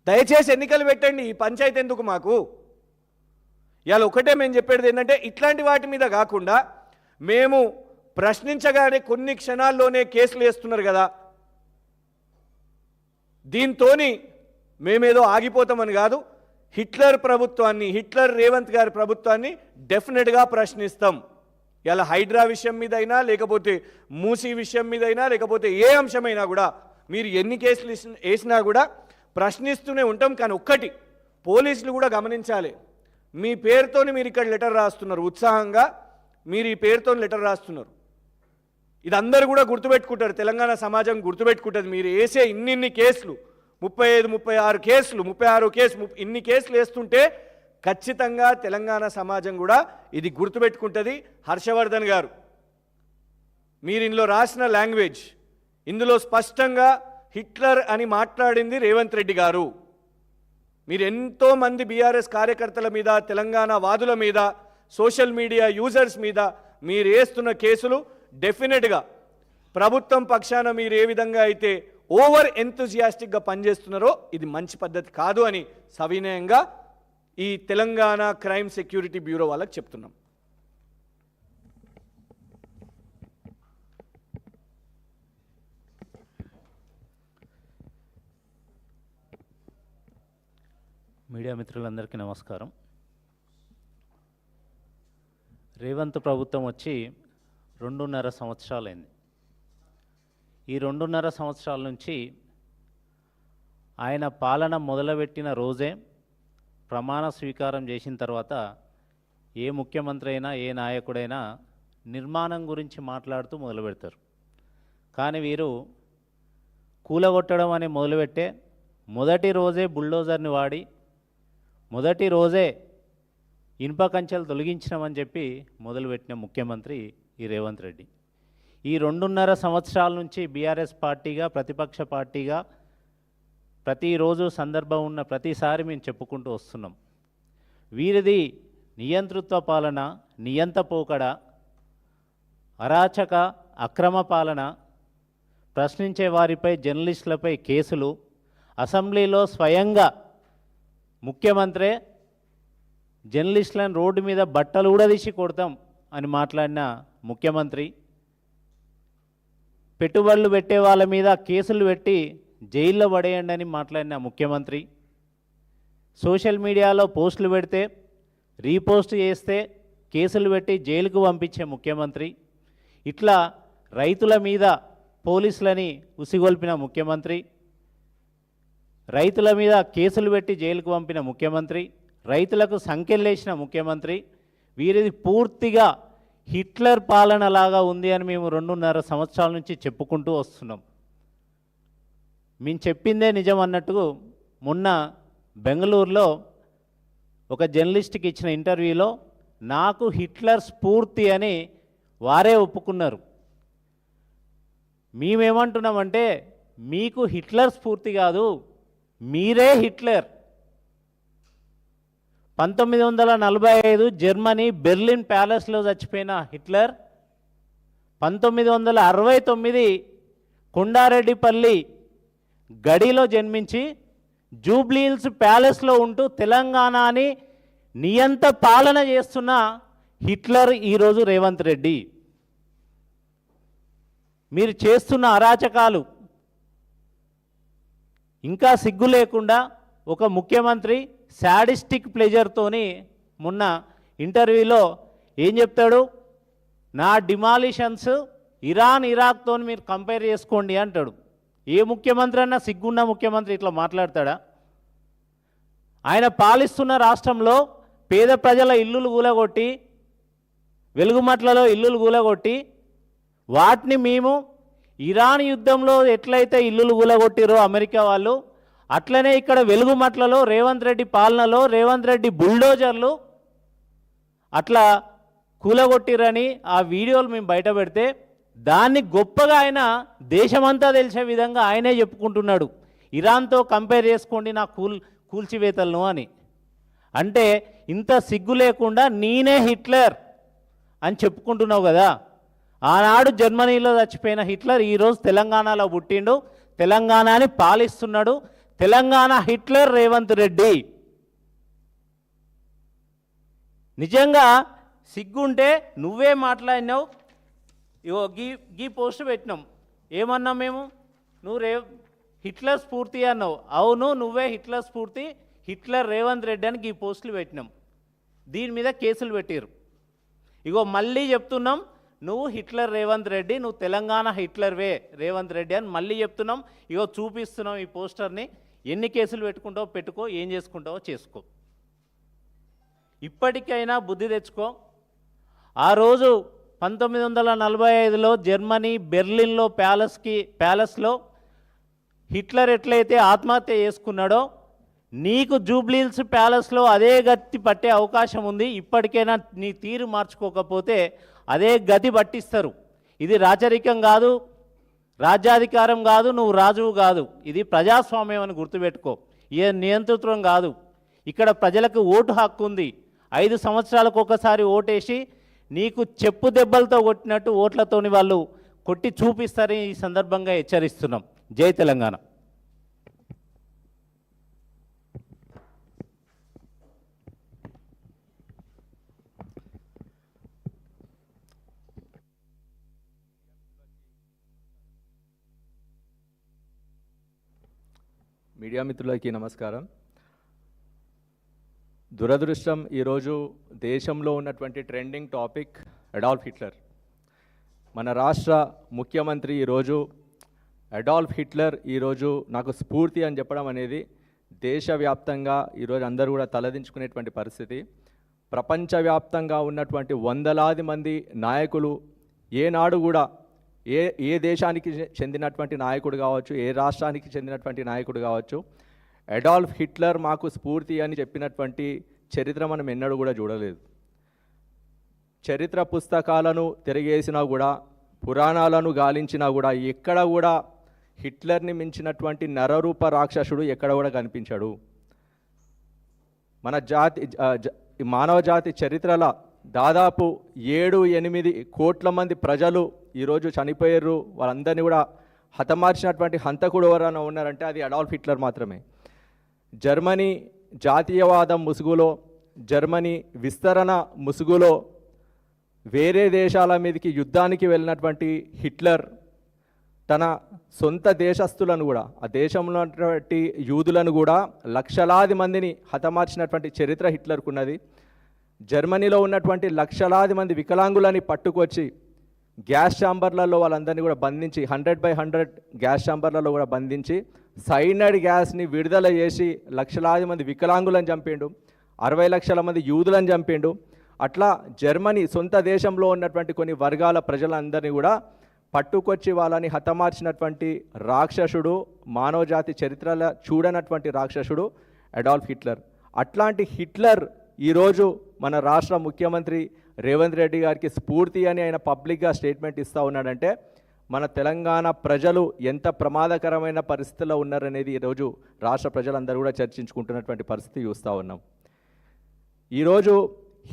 దయచేసి ఎన్నికలు పెట్టండి, ఈ పంచాయతీ ఎందుకు మాకు? ఇవాళ ఒకటే మేము చెప్పేది ఏంటంటే, ఇట్లాంటి వాటి మీద కాకుండా మేము ప్రశ్నించగానే కొన్ని క్షణాల్లోనే కేసులు వేస్తున్నారు కదా, దీంతో మేమేదో ఆగిపోతామని కాదు, హిట్లర్ ప్రభుత్వాన్ని, హిట్లర్ రేవంత్ గారి ప్రభుత్వాన్ని డెఫినెట్గా ప్రశ్నిస్తాం. ఇలా హైడ్రా విషయం మీదైనా, లేకపోతే మూసీ విషయం మీదైనా, లేకపోతే ఏ అంశమైనా కూడా మీరు ఎన్ని కేసులు వేసినా కూడా ప్రశ్నిస్తూనే ఉంటాం. కానీ ఒక్కటి పోలీసులు కూడా గమనించాలి, మీ పేరుతోని మీరు ఇక్కడ లెటర్ రాస్తున్నారు, ఉత్సాహంగా మీరు ఈ పేరుతో లెటర్ రాస్తున్నారు. ఇది అందరూ కూడా గుర్తుపెట్టుకుంటారు, తెలంగాణ సమాజం గుర్తుపెట్టుకుంటుంది. మీరు వేసే ఇన్ని కేసులు, 35, 36 కేసులు, 36 కేసు, ఇన్ని కేసులు వేస్తుంటే ఖచ్చితంగా తెలంగాణ సమాజం కూడా ఇది గుర్తుపెట్టుకుంటుంది. హర్షవర్ధన్ గారు, మీరు ఇందులో రాసిన లాంగ్వేజ్, ఇందులో స్పష్టంగా హిట్లర్ అని మాట్లాడింది రేవంత్ రెడ్డి గారు. మీరు ఎంతోమంది బీఆర్ఎస్ కార్యకర్తల మీద, తెలంగాణ వాదుల మీద, సోషల్ మీడియా యూజర్స్ మీద మీరు వేస్తున్న కేసులు డెఫినెట్గా ప్రభుత్వం పక్షాన మీరు ఏ విధంగా అయితే ఓవర్ ఎంతూజియాస్టిక్గా పనిచేస్తున్నారో ఇది మంచి పద్ధతి కాదు అని సవినయంగా ఈ తెలంగాణ క్రైమ్ సెక్యూరిటీ బ్యూరో వాళ్ళకి చెప్తున్నాం. మీడియా మిత్రులందరికీ నమస్కారం. రేవంత్ ప్రభుత్వం వచ్చి 2.5 సంవత్సరాలైంది. ఈ 2.5 సంవత్సరాల నుంచి ఆయన పాలన మొదలుపెట్టిన రోజే ప్రమాణ స్వీకారం చేసిన తర్వాత ఏ ముఖ్యమంత్రి అయినా, ఏ నాయకుడైనా నిర్మాణం గురించి మాట్లాడుతూ మొదలు పెడతారు. కానీ వీరు కూలగొట్టడం అని మొదలుపెట్టే మొదటి రోజే బుల్డోజర్ని వాడి, మొదటి రోజే ఇనుప కంచెలు తొలగించినామని చెప్పి మొదలుపెట్టిన ముఖ్యమంత్రి ఈ రేవంత్ రెడ్డి. ఈ 2.5 సంవత్సరాల నుంచి బీఆర్ఎస్ పార్టీగా, ప్రతిపక్ష పార్టీగా ప్రతిరోజు సందర్భం ఉన్న ప్రతిసారి మేము చెప్పుకుంటూ వస్తున్నాం, వీరిది నియంతృత్వ పాలన, నియంత పోకడ, అరాచక అక్రమ పాలన, ప్రశ్నించే వారిపై, జర్నలిస్టులపై కేసులు, అసెంబ్లీలో స్వయంగా ముఖ్యమంత్రే జర్నలిస్టులను రోడ్డు మీద బట్టలు ఊడదీసి కొడతాం అని మాట్లాడిన ముఖ్యమంత్రి, పెట్టుబడులు పెట్టే వాళ్ళ మీద కేసులు పెట్టి జైల్లో పడేయండి అని మాట్లాడిన ముఖ్యమంత్రి, సోషల్ మీడియాలో పోస్టులు పెడితే రీపోస్ట్ చేస్తే కేసులు పెట్టి జైలుకు పంపించే ముఖ్యమంత్రి, ఇట్లా రైతుల మీద పోలీసులని ఉసిగొల్పిన ముఖ్యమంత్రి, రైతుల మీద కేసులు పెట్టి జైలుకు పంపిన ముఖ్యమంత్రి, రైతులకు సంఖ్యలేసిన ముఖ్యమంత్రి, వీరిది పూర్తిగా హిట్లర్ పాలనలాగా ఉంది అని మేము 2.5 సంవత్సరాల నుంచి చెప్పుకుంటూ వస్తున్నాం. మేము చెప్పిందే నిజం అన్నట్టు మొన్న బెంగళూరులో ఒక జర్నలిస్ట్కి ఇచ్చిన ఇంటర్వ్యూలో నాకు హిట్లర్ స్ఫూర్తి అని వారే ఒప్పుకున్నారు. మేమేమంటున్నామంటే, మీకు హిట్లర్ స్ఫూర్తి కాదు, మీరే హిట్లర్. 1945 జర్మనీ బెర్లిన్ ప్యాలెస్లో చచ్చిపోయిన హిట్లర్ 1969 కొండారెడ్డిపల్లి గడిలో జన్మించి జూబ్లీహిల్స్ ప్యాలెస్లో ఉంటూ తెలంగాణని నియంత పాలన చేస్తున్న హిట్లర్ ఈరోజు రేవంత్ రెడ్డి. మీరు చేస్తున్న అరాచకాలు ఇంకా సిగ్గు లేకుండా ఒక ముఖ్యమంత్రి శాడిస్టిక్ ప్లెజర్తోని మొన్న ఇంటర్వ్యూలో ఏం చెప్తాడు, నా డిమాలిషన్స్ ఇరాన్ ఇరాక్తో మీరు కంపేర్ చేసుకోండి అంటాడు. ఏ ముఖ్యమంత్రి అన్నా సిగ్గున్న ముఖ్యమంత్రి ఇట్లా మాట్లాడతాడా? ఆయన పాలిస్తున్న రాష్ట్రంలో పేద ప్రజల ఇల్లులు కూలగొట్టి, వెలుగుమట్లలో ఇల్లులు కూలగొట్టి, వాటిని మేము ఇరాన్ యుద్ధంలో ఎట్లయితే ఇల్లులు కూలగొట్టిరో అమెరికా వాళ్ళు, అట్లనే ఇక్కడ వెలుగుమట్లలో రేవంత్ రెడ్డి పాలనలో రేవంత్ రెడ్డి బుల్డోజర్లు అట్లా కూలగొట్టిరని ఆ వీడియోలు మేము బయట పెడితే దాన్ని గొప్పగా ఆయన దేశమంతా తెలిసే విధంగా ఆయనే చెప్పుకుంటున్నాడు, ఇరాన్తో కంపేర్ చేసుకోండి నా కూల్చివేతలను అని. అంటే ఇంత సిగ్గు లేకుండా నేనే హిట్లర్ అని చెప్పుకుంటున్నావు కదా. ఆనాడు జర్మనీలో చచ్చిపోయిన హిట్లర్ ఈరోజు తెలంగాణలో పుట్టిండు, తెలంగాణని పాలిస్తున్నాడు, తెలంగాణ హిట్లర్ రేవంత్ రెడ్డి. నిజంగా సిగ్గుంటే నువ్వే మాట్లాడినావు. ఇగో గీ పోస్ట్ పెట్టినాం. ఏమన్నాం మేము? నువ్వు హిట్లర్ స్ఫూర్తి అన్నావు. అవును, నువ్వే హిట్లర్ స్ఫూర్తి, హిట్లర్ రేవంత్ రెడ్డి అని ఈ పోస్టులు పెట్టినాం. దీని మీద కేసులు పెట్టారు. ఇగో మళ్ళీ చెప్తున్నాం, నువ్వు హిట్లర్ రేవంత్ రెడ్డి, నువ్వు తెలంగాణ హిట్లర్వే రేవంత్ రెడ్డి అని మళ్ళీ చెప్తున్నాం. ఇగో చూపిస్తున్నాం ఈ పోస్టర్ని. ఎన్ని కేసులు పెట్టుకుంటావో పెట్టుకో, ఏం చేసుకుంటావో చేసుకో. ఇప్పటికైనా బుద్ధి తెచ్చుకో. ఆ రోజు 1945లో జర్మనీ బెర్లిన్లో ప్యాలెస్లో హిట్లర్ ఎట్లయితే ఆత్మహత్య చేసుకున్నాడో, నీకు జూబ్లీహిల్స్ ప్యాలెస్లో అదే గతి పట్టే అవకాశం ఉంది. ఇప్పటికైనా నీ తీరు మార్చుకోకపోతే అదే గతి పట్టిస్తారు. ఇది రాచరికం కాదు, రాజ్యాధికారం కాదు, నువ్వు రాజువు కాదు. ఇది ప్రజాస్వామ్యం అని గుర్తుపెట్టుకో. ఏ నియంతృత్వం కాదు. ఇక్కడ ప్రజలకు ఓటు హక్కు ఉంది. 5 సంవత్సరాలకు ఒకసారి ఓటేసి నీకు చెప్పు దెబ్బలతో కొట్టినట్టు ఓట్లతోని వాళ్ళు కొట్టి చూపిస్తారని ఈ సందర్భంగా హెచ్చరిస్తున్నాం. జై తెలంగాణ. మీడియా మిత్రులకి నమస్కారం. దురదృష్టం, ఈరోజు దేశంలో ఉన్నటువంటి ట్రెండింగ్ టాపిక్ అడాల్ఫ్ హిట్లర్. మన రాష్ట్ర ముఖ్యమంత్రి ఈరోజు అడాల్ఫ్ హిట్లర్ ఈరోజు నాకు స్ఫూర్తి అని చెప్పడం అనేది దేశవ్యాప్తంగా ఈరోజు అందరూ కూడా తలదించుకునేటువంటి పరిస్థితి. ప్రపంచవ్యాప్తంగా ఉన్నటువంటి వందలాది మంది నాయకులు ఏనాడు కూడా ఏ దేశానికి చెందినటువంటి నాయకుడు కావచ్చు, ఏ రాష్ట్రానికి చెందినటువంటి నాయకుడు కావచ్చు, అడాల్ఫ్ హిట్లర్ మాకు స్ఫూర్తి అని చెప్పినటువంటి చరిత్ర మనం ఎన్నడూ కూడా చూడలేదు. చరిత్ర పుస్తకాలను తిరిగేసినా కూడా, పురాణాలను గాలించినా కూడా ఎక్కడ కూడా హిట్లర్ని మించినటువంటి నరరూప రాక్షసుడు ఎక్కడ కూడా కనిపించాడు. మన మానవ జాతి చరిత్రల దాదాపు 7-8 కోట్ల మంది ప్రజలు ఈరోజు చనిపోయారు. వాళ్ళందరినీ కూడా హతమార్చినటువంటి హంతకుడు ఎవరైనా ఉన్నారంటే అది అడాల్ఫ్ హిట్లర్ మాత్రమే. జర్మనీ జాతీయవాదం ముసుగులో, జర్మనీ విస్తరణ ముసుగులో వేరే దేశాల మీదకి యుద్ధానికి వెళ్ళినటువంటి హిట్లర్ తన సొంత దేశస్తులను కూడా, ఆ దేశంలో ఉన్నటువంటి యూదులను కూడా లక్షలాది మందిని హతమార్చినటువంటి చరిత్ర హిట్లర్కు ఉన్నది. జర్మనీలో ఉన్నటువంటి లక్షలాది మంది వికలాంగులని పట్టుకొచ్చి గ్యాస్ ఛాంబర్లలో వాళ్ళందరినీ కూడా బంధించి 100/100 గ్యాస్ ఛాంబర్లలో కూడా బంధించి సైనైడ్ గ్యాస్ని విడుదల చేసి లక్షలాది మంది వికలాంగులను చంపిండు, 60 లక్షల మంది యూదులను చంపిండు. అట్లా జర్మనీ సొంత దేశంలో ఉన్నటువంటి కొన్ని వర్గాల ప్రజలందరినీ కూడా పట్టుకొచ్చి వాళ్ళని హతమార్చినటువంటి రాక్షసుడు, మానవజాతి చరిత్రలో చూడనటువంటి రాక్షసుడు అడాల్ఫ్ హిట్లర్. అట్లాంటి హిట్లర్ ఈరోజు మన రాష్ట్ర ముఖ్యమంత్రి రేవంత్ రెడ్డి గారికి స్ఫూర్తి అని ఆయన పబ్లిక్గా స్టేట్మెంట్ ఇస్తూ ఉన్నాడంటే మన తెలంగాణ ప్రజలు ఎంత ప్రమాదకరమైన పరిస్థితుల్లో ఉన్నారనేది ఈరోజు రాష్ట్ర ప్రజలందరూ కూడా చర్చించుకుంటున్నటువంటి పరిస్థితి చూస్తూ ఉన్నాం. ఈరోజు